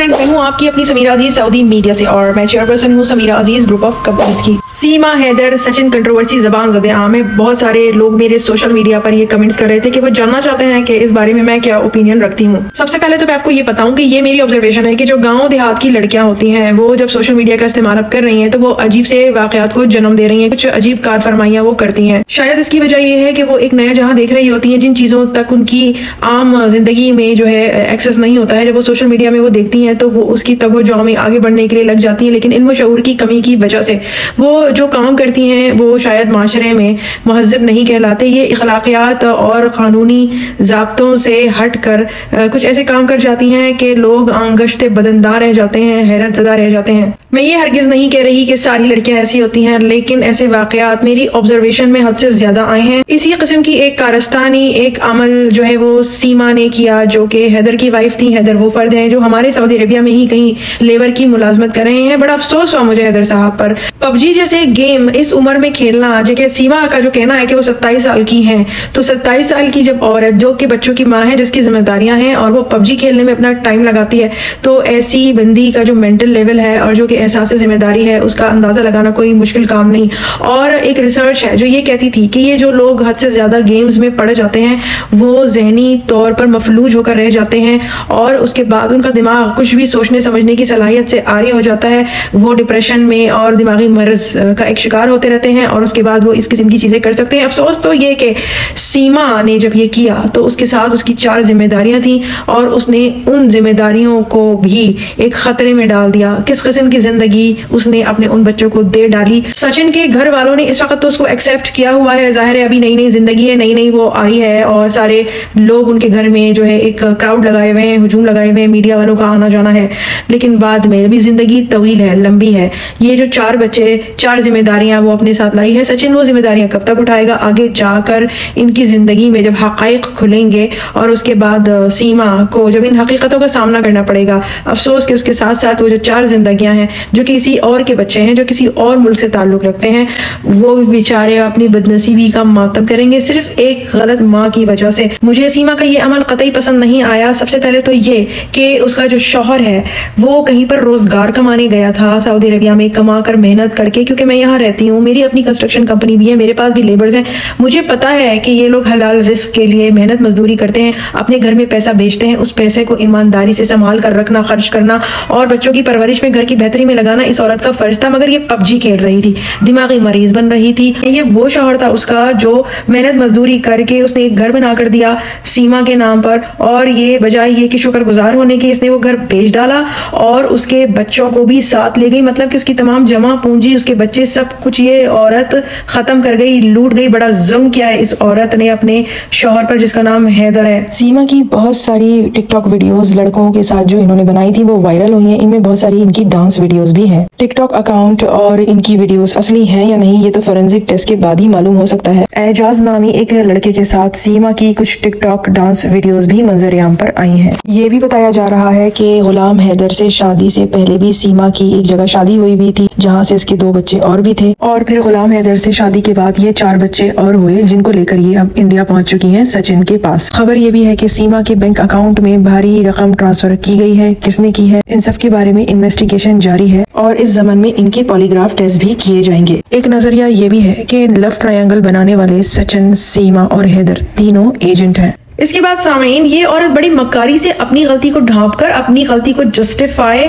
Friends, मैं हूँ आपकी अपनी समीरा अजीज सऊदी मीडिया से और मैं चेयरपर्सन हूँ समीरा अजीज ग्रुप ऑफ कंपनीज की। सीमा हैदर सचिन कंट्रोवर्सी ज़बान ज़दे आम है। बहुत सारे लोग मेरे सोशल मीडिया पर ये कमेंट्स कर रहे थे कि वो जानना चाहते हैं कि इस बारे में मैं क्या ओपिनियन रखती हूँ। सबसे पहले तो मैं आपको ये बताऊं कि ये मेरी ऑब्जर्वेशन है कि जो गाँव देहात की लड़कियां होती हैं वो जब सोशल मीडिया का इस्तेमाल कर रही हैं तो वो अजीब से वाकयात को जन्म दे रही हैं, कुछ अजीब कार फरमाइयाँ वो करती हैं। शायद इसकी वजह ये है कि वो एक नया जहाँ देख रही होती हैं, जिन चीज़ों तक उनकी आम जिंदगी में जो है एक्सेस नहीं होता है। जब वो सोशल मीडिया में वो देखती हैं तो वो उसकी तवज्जो में आगे बढ़ने के लिए लग जाती हैं, लेकिन इल्म शऊर की कमी की वजह से वो जो काम करती हैं वो शायद माशरे में महज़ब नहीं कहलाते। ये अखलाकियात और क़ानूनी ज़ाब्तों से हट कर कुछ ऐसे काम कर जाती हैं कि लोग गश्ते बदनदार रह जाते हैं, हैरत ज़दा रह जाते हैं। मैं ये हरगिज़ नहीं कह रही कि सारी लड़कियां ऐसी होती हैं, लेकिन ऐसे वाकयात मेरी ऑब्जर्वेशन में हद से ज्यादा आए हैं। इसी किस्म की एक कारस्तानी एक अमल जो है वो सीमा ने किया, जो कि हैदर की वाइफ थी। हैदर वो फर्द हैं जो हमारे सऊदी अरेबिया में ही कहीं लेबर की मुलाजमत कर रहे हैं। बड़ा अफसोस हुआ मुझे हैदर साहब पर। पबजी जैसे गेम इस उम्र में खेलना, जैसे सीमा का जो कहना है कि वो 27 साल की हैं, तो 27 साल की जब औरत जो कि बच्चों की माँ है, जिसकी जिम्मेदारियां हैं, और वो पबजी खेलने में अपना टाइम लगाती है, तो ऐसी बंदी का जो मेंटल लेवल है और जो कि एहसास जिम्मेदारी है उसका अंदाजा लगाना कोई मुश्किल काम नहीं। और एक रिसर्च है जो ये कहती थी कि ये जो लोग हद से ज्यादा गेम्स में पड़ जाते हैं वो जहनी तौर पर मफलूज होकर रह जाते हैं और उसके बाद उनका दिमाग कुछ भी सोचने समझने की सलाहियत से आरी हो जाता है। वो डिप्रेशन में और दिमागी मर्ज का एक शिकार होते रहते हैं और उसके बाद वो इस किस्म की चीजें कर सकते हैं। अफसोस तो ये कि सीमा ने जब ये किया तो उसके साथ उसकी 4 जिम्मेदारियां थी और उसने उन जिम्मेदारियों को भी एक खतरे में डाल दिया। किस किस्म की जिंदगी उसने अपने उन बच्चों को दे डाली। सचिन के घर वालों ने इस वक्त तो उसको एक्सेप्ट किया हुआ है, जाहिर है अभी नई नई जिंदगी है, नई नई वो आई है और सारे लोग उनके घर में जो है एक क्राउड लगाए हुए हैं, हुजूम लगाए हुए हैं, मीडिया वालों का आना जाना है। लेकिन बाद में अभी जिंदगी तवील है, लंबी है। ये जो 4 बच्चे 4 जिम्मेदारियां वो अपने साथ लाई है, सचिन वो जिम्मेदारियां कब तक उठाएगा? आगे जाकर इनकी जिंदगी में जब हकाइक खुलेंगे और उसके बाद सीमा को जब इन हकीकतों का सामना करना पड़ेगा। अफसोस कि उसके साथ साथ वो जो 4 जिंदगियां हैं जो किसी और के बच्चे हैं, जो किसी और मुल्क से ताल्लुक रखते हैं, वो भी बेचारे अपनी बदनसीबी का मातम करेंगे सिर्फ एक गलत माँ की वजह से। मुझे सीमा का ये अमल कतई पसंद नहीं आया। सबसे पहले तो ये कि उसका जो शौहर है वो कहीं पर रोजगार कमाने गया था सऊदी अरेबिया में, कमा कर मेहनत करके, क्योंकि मैं यहाँ रहती हूँ, मेरी अपनी कंस्ट्रक्शन कंपनी भी है, मेरे पास भी लेबर्स हैं। मुझे पता है कि ये लोग हलाल रिस्क के लिए मेहनत मजदूरी करते हैं, अपने घर में पैसा बेचते हैं, उस पैसे को ईमानदारी से संभाल कर रखना, खर्च करना और बच्चों की परवरिश में, घर की बेहतरी में लगाना इस औरत का फर्ज था। मगर ये पबजी खेल रही थी, दिमागी मरीज बन रही थी। ये वो शौहर था उसका जो मेहनत मजदूरी करके उसने एक घर बना कर दिया सीमा के नाम पर, और ये बजाय ये कि शुक्रगुजार होने के इसने वो घर बेच डाला और उसके बच्चों को भी साथ ले गई। मतलब कि उसकी तमाम जमा पूंजी, उसके बच्चे, सब कुछ ये औरत खत्म कर गई, लूट गई। बड़ा जुल्म किया है इस औरत ने अपने शौहर पर जिसका नाम हैदर है। सीमा की बहुत सारी टिकटॉक वीडियोस लड़कों के साथ जो इन्होंने बनाई थी वो वायरल हुई है। इनमें बहुत सारी इनकी डांस वीडियोस भी हैं। टिकटॉक अकाउंट और इनकी वीडियोस असली हैं या नहीं ये तो फोरेंसिक टेस्ट के बाद ही मालूम हो सकता है। एजाज नामी एक लड़के के साथ सीमा की कुछ टिकटॉक डांस वीडियोस भी मंजर-ए-आम पर आई हैं। ये भी बताया जा रहा है कि गुलाम हैदर से शादी से पहले भी सीमा की एक जगह शादी हुई भी थी जहाँ से इसके 2 बच्चे और भी थे, और फिर गुलाम हैदर से शादी के बाद ये 4 बच्चे और हुए, जिनको लेकर ये अब इंडिया पहुँच चुकी है सचिन के पास। खबर ये भी है कि सीमा के बैंक अकाउंट में भारी रकम ट्रांसफर की गई है। किसने की है, इन सब के बारे में इन्वेस्टिगेशन जारी है और इस जमाने में इनके पॉलीग्राफ टेस्ट भी किए जाएंगे। एक नजरिया ये भी है कि लव ट्रायंगल बनाने वाले सचिन, सीमा और हैदर तीनों एजेंट हैं। इसके बाद सामीन, ये औरत बड़ी मक्कारी से अपनी गलती को ढांपकर अपनी गलती को जस्टिफाई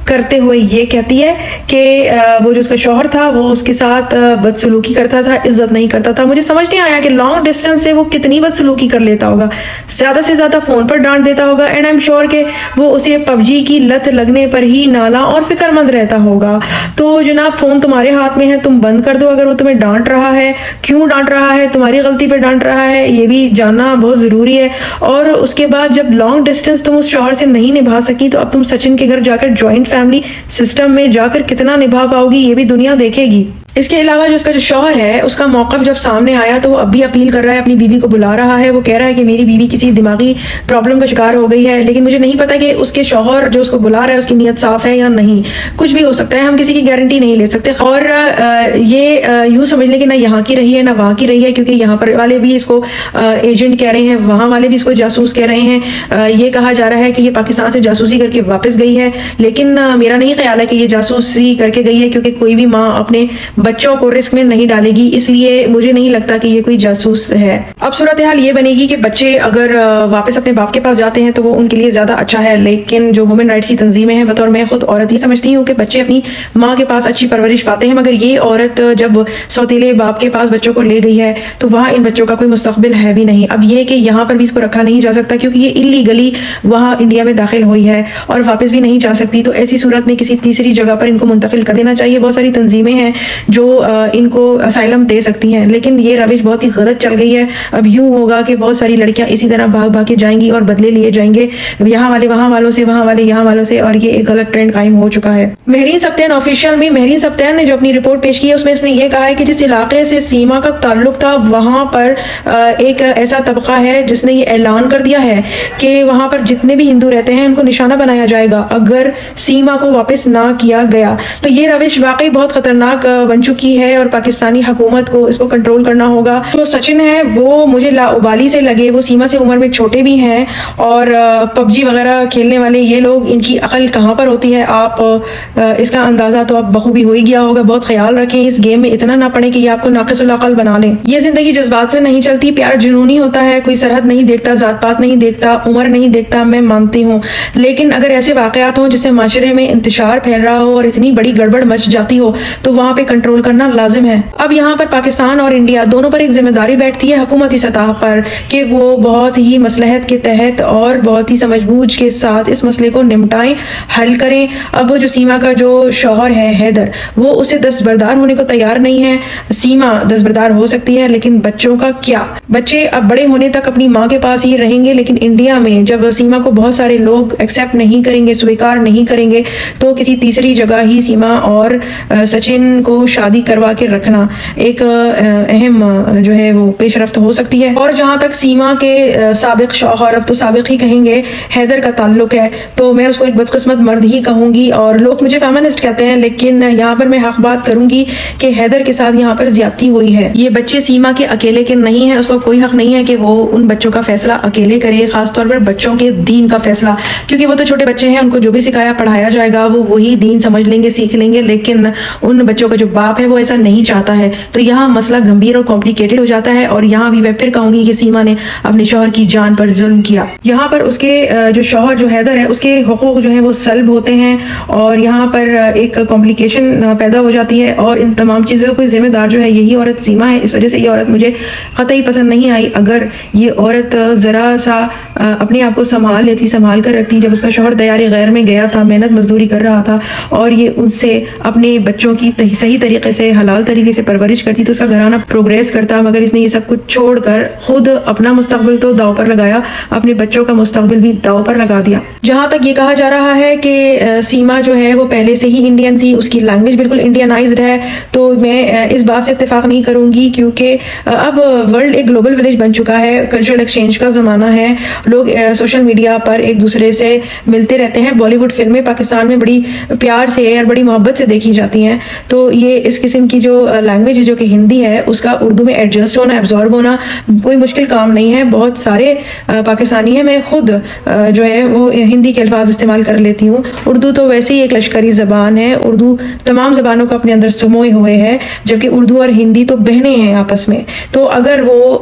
करते हुए ये कहती है कि वो जो उसका शौहर था वो उसके साथ बदसलूकी करता था, इज्जत नहीं करता था। मुझे समझ नहीं आया कि लॉन्ग डिस्टेंस से वो कितनी बदसलूकी कर लेता होगा। ज्यादा से ज्यादा फोन पर डांट देता होगा एंड आई एम श्योर कि वो उसे पबजी की लत लगने पर ही नाला और फिक्रमंद रहता होगा। तो जनाब, फोन तुम्हारे हाथ में है, तुम बंद कर दो। अगर वो तुम्हें डांट रहा है, क्यों डांट रहा है, तुम्हारी गलती पर डांट रहा है, ये भी जानना बहुत जरूरी है। और उसके बाद जब लॉन्ग डिस्टेंस तुम उस शौहर से नहीं निभा सकी तो अब तुम सचिन के घर जाकर ज्वाइंट फैमिली सिस्टम में जाकर कितना निभा पाओगी ये भी दुनिया देखेगी। इसके अलावा जो उसका जो शौहर है उसका मौक़िफ़ जब सामने आया तो वो अब भी अपील कर रहा है, अपनी बीवी को बुला रहा है। वो कह रहा है कि मेरी बीवी किसी दिमागी प्रॉब्लम का शिकार हो गई है, लेकिन मुझे नहीं पता कि उसके शौहर जो उसको बुला रहा है उसकी नीयत साफ़ है या नहीं। कुछ भी हो सकता है, हम किसी की गारंटी नहीं ले सकते। और ये यूँ समझ लें कि ना यहाँ की रही है ना वहाँ की रही है, क्योंकि यहाँ पर वाले भी इसको एजेंट कह रहे हैं, वहाँ वाले भी इसको जासूस कह रहे हैं। ये कहा जा रहा है कि ये पाकिस्तान से जासूसी करके वापस गई है, लेकिन मेरा नहीं ख्याल है कि ये जासूसी करके गई है, क्योंकि कोई भी माँ अपने बच्चों को रिस्क में नहीं डालेगी। इसलिए मुझे नहीं लगता कि ये कोई जासूस है। अब सूरत हाल ये बनेगी कि बच्चे अगर वापस अपने बाप के पास जाते हैं तो वो उनके लिए ज्यादा अच्छा है, लेकिन जो वुमेन राइट्स की तंजीमें हैं, बतौर मैं खुद औरत ही समझती हूँ कि बच्चे अपनी माँ के पास अच्छी परवरिश पाते हैं। मगर ये औरत जब सौतेले बाप के पास बच्चों को ले गई है तो वहाँ इन बच्चों का कोई मुस्तकबिल है भी नहीं। अब ये कि यहाँ पर भी इसको रखा नहीं जा सकता, क्योंकि ये इलीगली वहाँ इंडिया में दाखिल हुई है और वापस भी नहीं जा सकती। तो ऐसी सूरत में किसी तीसरी जगह पर इनको मुंतकिल कर देना चाहिए। बहुत सारी तंजीमें हैं जो इनको असाइलम दे सकती हैं, लेकिन ये रविश बहुत ही गलत चल गई है। अब यूं होगा कि बहुत सारी लड़कियां इसी तरह भाग भाग के जाएंगी और बदले लिए जाएंगे, यहाँ वाले वहाँ वालों से, वहाँ वाले यहाँ वालों से, और ये एक गलत ट्रेंड कायम हो चुका है। महरीन सब्तियान ऑफिशियल में महरीन सब्तियान ने जो अपनी रिपोर्ट पेश की है उसमें इसने ये कहा है कि जिस इलाके से सीमा का ताल्लुक था वहाँ पर एक ऐसा तबका है जिसने ये ऐलान कर दिया है कि वहाँ पर जितने भी हिंदू रहते हैं उनको निशाना बनाया जाएगा अगर सीमा को वापस ना किया गया। तो ये रविश वाकई बहुत खतरनाक बन चुकी है और पाकिस्तानी हुकूमत को इसको कंट्रोल करना होगा। जो सचिन है वो मुझे लाउबाली से लगे, वो सीमा से उम्र में छोटे भी हैं और पबजी वगैरह खेलने वाले ये लोग, इनकी अकल कहाँ पर होती है आप इसका अंदाजा तो आप बखूबी हो ही गया होगा। बहुत ख्याल रखें, इस गेम में इतना ना पड़े कि ये आपको नाक़िसुल अक़ल बना लें। ये जिंदगी जज्बात से नहीं चलती, प्यार जुनूनी होता है, कोई सरहद नहीं देखता, जात पात नहीं देखता, उम्र नहीं देखता, मैं मानती हूँ। लेकिन अगर ऐसे वाक़यात हों जिससे माशरे में इंतशार फैल रहा हो और इतनी बड़ी गड़बड़ मच जाती हो तो वहाँ पे कंट्रोल करना लाजिम है। अब यहाँ पर पाकिस्तान और इंडिया दोनों पर एक जिम्मेदारी बैठती है हुकूमती सतह पर कि वो बहुत ही मसलहत के तहत और बहुत ही समझबूझ के साथ इस मसले को निपटाएं, हल करें। अब वो जो सीमा का जो शौहर है हैदर, वो उससे दस्तबरदार होने को तैयार नहीं है। सीमा दस्तबरदार हो सकती है लेकिन बच्चों का क्या? बच्चे अब बड़े होने तक अपनी माँ के पास ही रहेंगे, लेकिन इंडिया में जब सीमा को बहुत सारे लोग एक्सेप्ट नहीं करेंगे, स्वीकार नहीं करेंगे, तो किसी तीसरी जगह ही सीमा और सचिन को शादी करवा के रखना एक अहम जो है वो पेशरफ्त हो सकती है। और जहाँ तक सीमा के साबिक शौहर, अब तो साबिक ही कहेंगे, हैदर का ताल्लुक है, तो मैं उसको एक बदकिस्मत मर्द ही कहूंगी। और लोग मुझे फेमिनिस्ट कहते हैं, लेकिन यहाँ पर मैं हक बात करूंगी कि हैदर के साथ यहाँ पर ज्यादती हुई है। ये बच्चे सीमा के अकेले के नहीं है, उसको कोई हक नहीं है कि वो उन बच्चों का फैसला अकेले करे, खासतौर पर बच्चों के दीन का फैसला, क्योंकि वो तो छोटे बच्चे हैं, उनको जो भी सिखाया पढ़ाया जाएगा वो वही दीन समझ लेंगे, सीख लेंगे। लेकिन उन बच्चों का जो बाप है वो ऐसा नहीं चाहता है, तो यहाँ मसला गंभीर और कॉम्प्लिकेटेड हो जाता है। और यहाँ भी मैं फिर कहूंगी कि सीमा ने अपने शौहर की जान पर जुल्म किया। यहाँ पर उसके जो शौहर जो हैदर है उसके हुकूक जो है वो सल्ब होते हैं और यहाँ पर एक कॉम्प्लिकेशन पैदा हो जाती है। और इन तमाम चीज़ों की जिम्मेदार जो है यही औरत सीमा है। इस वजह से ये औरत मुझे कतई पसंद नहीं आई। अगर ये औरत ज़रा सा अपने आप को संभाल लेती, संभाल कर रखती, जब उसका शौहर दयारे गैर में गया था, मेहनत मजदूरी कर रहा था और ये उससे अपने बच्चों की सही तरीके से, हलाल तरीके से परवरिश करती, तो उसका घराना प्रोग्रेस करता। मगर इसने ये सब कुछ छोड़कर खुद अपना मुस्तकबिल तो दाव पर लगाया, अपने बच्चों का मुस्तकबिल भी दाव पर लगा दिया। जहाँ तक ये कहा जा रहा है कि सीमा जो है वो पहले से ही इंडियन थी, उसकी लैंग्वेज बिल्कुल इंडियनाइज्ड है, तो मैं इस बात से इत्तेफाक नहीं करूंगी, क्योंकि अब वर्ल्ड एक ग्लोबल विलेज बन चुका है, कल्चरल एक्सचेंज का ज़माना है, लोग सोशल मीडिया पर एक दूसरे से मिलते रहते हैं। बॉलीवुड फिल्में पाकिस्तान में बड़ी प्यार से और बड़ी मोहब्बत से देखी जाती हैं, तो ये इस किस्म की जो लैंग्वेज है जो कि हिंदी है उसका उर्दू में एडजस्ट होना, एब्जॉर्ब होना कोई मुश्किल काम नहीं है। बहुत सारे पाकिस्तानी हैं, मैं खुद जो है वो हिंदी के अल्फाज इस्तेमाल कर लेती हूँ। उर्दू तो वैसे ही एक लश्करी ज़बान है, उर्दू तमाम ज़बानों को अपने अंदर समोए हुए है, जबकि उर्दू और हिंदी तो बहनें हैं आपस में। तो अगर वो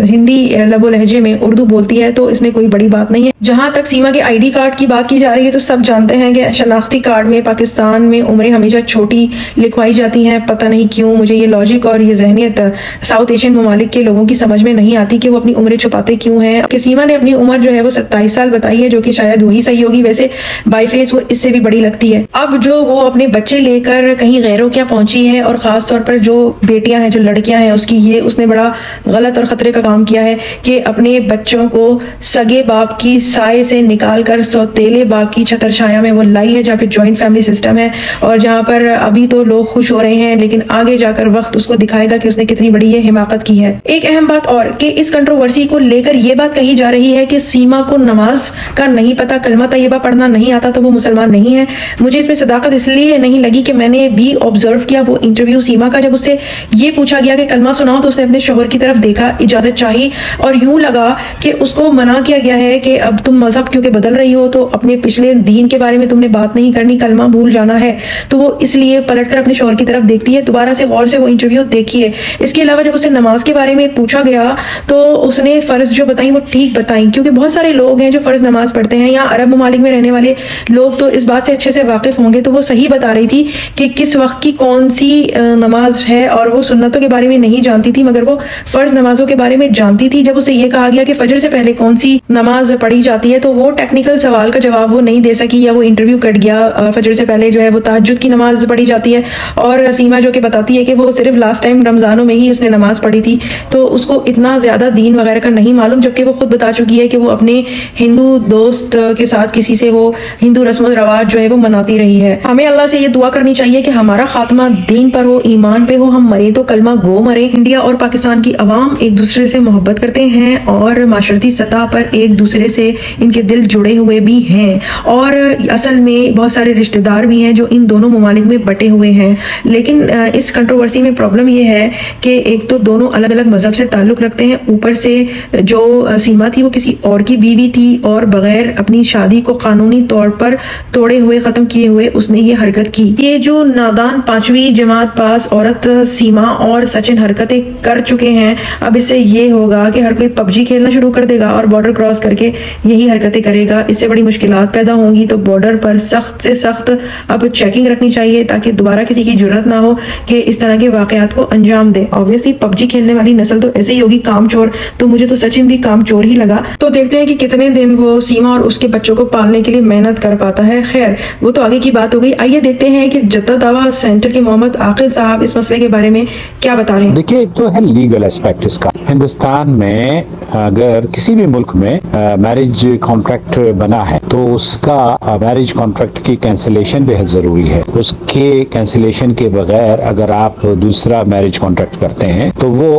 हिंदी लबो लहजे में उर्दू बोलती है तो इसमें कोई बड़ी बात नहीं है। जहाँ तक सीमा के ID कार्ड की बात की जा रही है तो सब जानते हैं कि शनाख्ती कार्ड में पाकिस्तान में उम्रें हमेशा छोटी लिखवाई जाती हैं। पता नहीं क्यों, मुझे ये लॉजिक और ये जहनियत साउथ एशियन ममालिक के लोगों की समझ में नहीं आती कि वो अपनी उम्रें छुपाते क्यों हैं। कि सीमा ने अपनी उम्र जो है वो 27 साल बताई है, जो कि शायद वही सही होगी, वैसे बाई फेस वो इससे भी बड़ी लगती है। अब जो वो अपने बच्चे लेकर कहीं गैरों क्या पहुंची है, और खास तौर पर जो बेटियां हैं, जो लड़कियां हैं उसकी, ये उसने बड़ा गलत और खतरे का काम किया है कि अपने बच्चों को सगे बाप की साए से निकाल कर सौतेले बाप की छतर छाया में वो लाई है, जहाँ पे जॉइंट फैमिली सिस्टम है और जहाँ पर अभी तो लोग खुश हो रहे हैं, लेकिन आगे जाकर वक्त उसको दिखाएगा कि उसने कितनी बड़ी ये हिमाकत की है। एक अहम बात और कि इस कंट्रोवर्सी को लेकर ये बात कही जा रही है कि सीमा को नमाज का नहीं पता, कलमा तैयबा पढ़ना नहीं आता तो वो मुसलमान नहीं है। मुझे इसमें सदाकत इसलिए नहीं लगी कि मैंने भी ऑब्जर्व किया वो इंटरव्यू सीमा का, जब उससे ये पूछा गया कि कलमा सुनाओ तो उसने अपने शोहर की तरफ देखा, इजाजत चाही, और यूं लगा कि उसको मना किया गया है कि अब तुम मजहब क्योंकि बदल रही हो तो अपने पिछले दीन के बारे में तुमने बात नहीं करनी, कलमा भूल जाना है। तो वो इसलिए पलटकर अपने शोहर की तरफ देखती है। दोबारा से गौर से वो इंटरव्यू देखिए। इसके अलावा जब उसे नमाज के बारे में पूछा गया तो उसने फर्ज जो बताई वो ठीक बताई, क्योंकि बहुत सारे लोग हैं जो फर्ज नमाज पढ़ते हैं। यहाँ अरब ममालिक में रहने वाले लोग तो इस बात से अच्छे से वाकिफ होंगे। तो वो सही बता रही थी कि किस वक्त की कौन सी नमाज है, और वो सुन्नतों के बारे में नहीं जानती थी मगर वो फर्ज नमाजों के बारे में जानती थी। जब उसे ये कहा गया कि फजर से पहले कौन सी नमाज पढ़ी जाती है तो वो टेक्निकल सवाल का जवाब वो नहीं दे सकी, या वो इंटरव्यू कट गया। फजर से पहले जो है वो तहज्जुद की नमाज पढ़ी जाती है, और सीमा जो कि बताती है कि वो सिर्फ लास्ट टाइम रमजानों में ही उसने नमाज पढ़ी थी, तो उसको इतना ज्यादा दीन वगैरह का नहीं मालूम, जबकि वो खुद बता चुकी है कि वो अपने हिंदू दोस्त के साथ किसी से वो हिंदू रस्म रवाज जो है वो मनाती रही है। हमें अल्लाह से ये दुआ करनी चाहिए कि हमारा खात्मा दीन पर हो, ईमान पे हो, हम मरे तो कलमा गो मरे। इंडिया और पाकिस्तान की अवाम एक दूसरे से मोहब्बत करते हैं और माशरती सतह पर एक दूसरे से इनके दिल जुड़े हुए भी हैं, और असल में बहुत सारे रिश्तेदार भी हैं जो इन दोनों ममालिक में बटे हुए हैं। लेकिन इस कंट्रोवर्सी में प्रॉब्लम ये है कि एक तो दोनों अलग अलग मजहब से ताल्लुक रखते हैं, ऊपर से जो सीमा थी वो किसी और की बीवी थी और बगैर अपनी शादी को कानूनी तौर पर तोड़े हुए खत्म किए हुए उसने ये हरकत की। ये जो नादान 5वीं जमात पास औरत सीमा और सचिन हरकतें कर चुके हैं, अब इससे ये होगा कि हर कोई पबजी खेलना शुरू कर देगा और बॉर्डर क्रॉस करके यही हरकतें करेगा। इससे बड़ी मुश्किलात पैदा होंगी। तो बॉर्डर पर सख्त से सख्त अब चेकिंग रखनी चाहिए ताकि दोबारा किसी की जरूरत ना हो कि इस तरह के वाकयात को अंजाम दे। ऑब्वियसली पबजी खेलने वाली नस्ल तो ऐसे ही होगी कामचोर, तो मुझे तो सचिन भी कामचोर ही लगा। तो देखते हैं कि कितने दिन वो सीमा और उसके बच्चों को पालने के लिए मेहनत कर पाता है। खैर वो तो आगे की बात हो गई। आइए देखते हैं कि जद्दा दावा सेंटर के मोहम्मद आकिल साहब इस मसले के बारे में क्या बता रहे हैं। देखिए, एक तो है लीगल एस्पेक्ट इसका। हिंदुस्तान में अगर किसी भी मुल्क में मैरिज कॉन्ट्रैक्ट बना है तो उसका मैरिज कॉन्ट्रैक्ट की कैंसिलेशन बेहद जरूरी है। उसके कैंसिलेशन के बगैर अगर आप दूसरा मैरिज कॉन्ट्रैक्ट करते हैं तो वो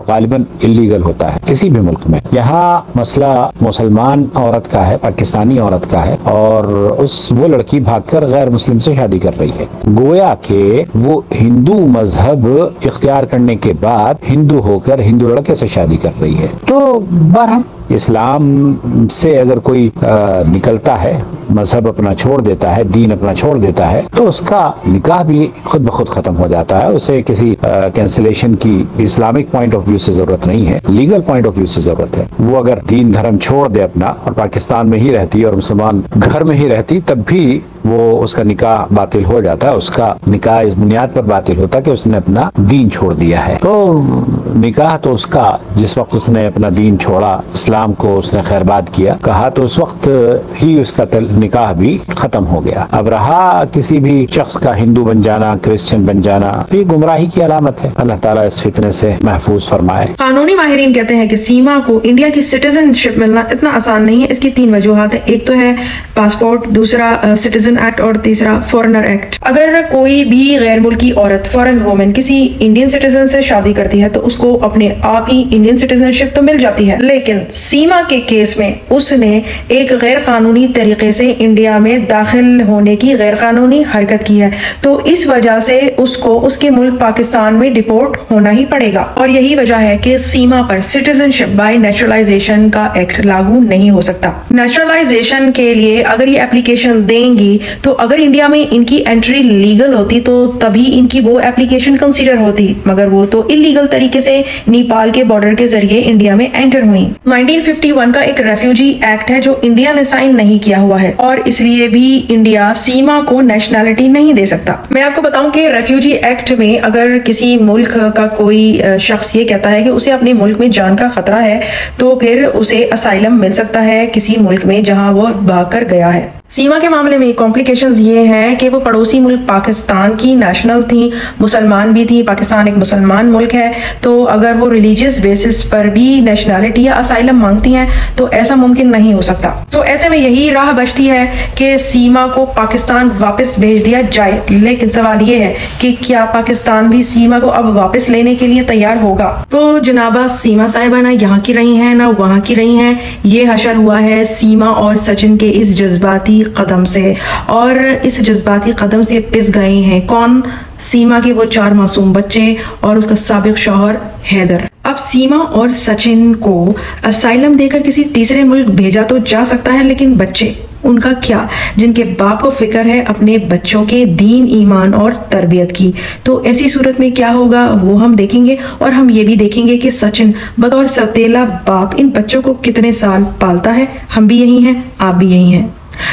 गालिबन इलीगल होता है किसी भी मुल्क में। यहाँ मसला मुसलमान औरत का है, पाकिस्तानी औरत का है, और वो लड़की भागकर गैर मुस्लिम से शादी कर रही है। गोया के वो हिंदू मजहब इख्तियार करने के बाद हिंदू होकर हिंदू लड़के से शादी कर रही है। तो बहरहाल इस्लाम से अगर कोई निकलता है, मजहब अपना छोड़ देता है, दीन अपना छोड़ देता है, तो उसका निकाह भी खुद ब खुद खत्म हो जाता है। उसे किसी कैंसिलेशन की इस्लामिक पॉइंट ऑफ व्यू से जरूरत नहीं है, लीगल पॉइंट ऑफ व्यू से जरूरत है। वो अगर दीन धर्म छोड़ दे अपना और पाकिस्तान में ही रहती और मुसलमान घर में ही रहती, तब भी वो उसका निकाह बातिल हो जाता है। उसका निकाह इस बुनियाद पर बातिल होता है कि उसने अपना दीन छोड़ दिया है। तो निकाह तो उसका, जिस वक्त उसने अपना दीन छोड़ा, इस्लाम को उसने खैरबाद किया कहा, तो उस वक्त ही उसका निकाह भी खत्म हो गया। अब रहा किसी भी शख्स का हिंदू बन जाना, क्रिश्चियन बन जाना, तो ये गुमराही की अलामत है। अल्लाह ताला इस फितने से महफूज फरमाए। कानूनी माहिरीन कहते हैं कि सीमा को इंडिया की सिटीजनशिप मिलना इतना आसान नहीं है। इसकी 3 वजूहात है। एक तो है पासपोर्ट, दूसरा सिटीजन एक्ट, और तीसरा फॉरेनर एक्ट। अगर कोई भी गैर मुल्की औरत, फॉरेन वुमेन, किसी इंडियन सिटीजन से शादी करती है तो उसको अपने आप ही इंडियन सिटीजनशिप तो मिल जाती है। लेकिन सीमा के केस में उसने एक गैर कानूनी तरीके से इंडिया में दाखिल होने की गैर कानूनी हरकत की है, तो इस वजह से उसको उसके मुल्क पाकिस्तान में डिपोर्ट होना ही पड़ेगा। और यही वजह है कि सीमा पर सिटीजनशिप बाय नेचुरलाइजेशन का एक्ट लागू नहीं हो सकता। नेचुरलाइजेशन के लिए अगर ये एप्लीकेशन देंगी तो अगर इंडिया में इनकी एंट्री लीगल होती तो तभी इनकी वो एप्लीकेशन कंसीडर होती, मगर वो तो इलीगल तरीके से नेपाल के बॉर्डर के जरिए इंडिया में एंटर हुई। 1951 का एक रेफ्यूजी एक्ट है जो इंडिया ने साइन नहीं किया हुआ है, और इसलिए भी इंडिया सीमा को नेशनैलिटी नहीं दे सकता। मैं आपको बताऊं कि रेफ्यूजी एक्ट में अगर किसी मुल्क का कोई शख्स ये कहता है कि उसे अपने मुल्क में जान का खतरा है, तो फिर उसे असाइलम मिल सकता है किसी मुल्क में जहां वो भाग कर गया है। सीमा के मामले में कॉम्प्लिकेशंस ये हैं कि वो पड़ोसी मुल्क पाकिस्तान की नेशनल थी, मुसलमान भी थी, पाकिस्तान एक मुसलमान मुल्क है, तो अगर वो रिलीजियस बेसिस पर भी नेशनैलिटी या असाइलम मांगती हैं तो ऐसा मुमकिन नहीं हो सकता। तो ऐसे में यही राह बचती है कि सीमा को पाकिस्तान वापस भेज दिया जाए। लेकिन सवाल ये है कि क्या पाकिस्तान भी सीमा को अब वापस लेने के लिए तैयार होगा? तो जनाबा सीमा साहिबा ना यहाँ की रही हैं ना वहाँ की रही हैं, ये हशर हुआ है सीमा और सचिन के इस जज्बाती कदम से, और इस जज्बाती कदम से पिस गए हैं कौन? सीमा के वो 4 मासूम बच्चे और उसका साबिक शौहर हैदर। अब सीमा और सचिन को असाइलम देकर किसी तीसरे मुल्क भेजा तो जा सकता है, लेकिन बच्चे उनका क्या, जिनके बाप को फिक्र है अपने बच्चों के दीन, ईमान और तरबियत की? तो ऐसी सूरत में क्या होगा वो हम देखेंगे, और हम ये भी देखेंगे कि सचिन बतौर सौतेला बाप इन बच्चों को कितने साल पालता है। हम भी यही हैं, आप भी यही हैं।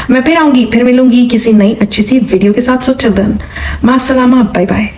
मैं फिर आऊंगी, फिर मिलूंगी किसी नई अच्छी सी वीडियो के साथ। सो चिल्ड्रन, मास्सलामा, बाय बाय।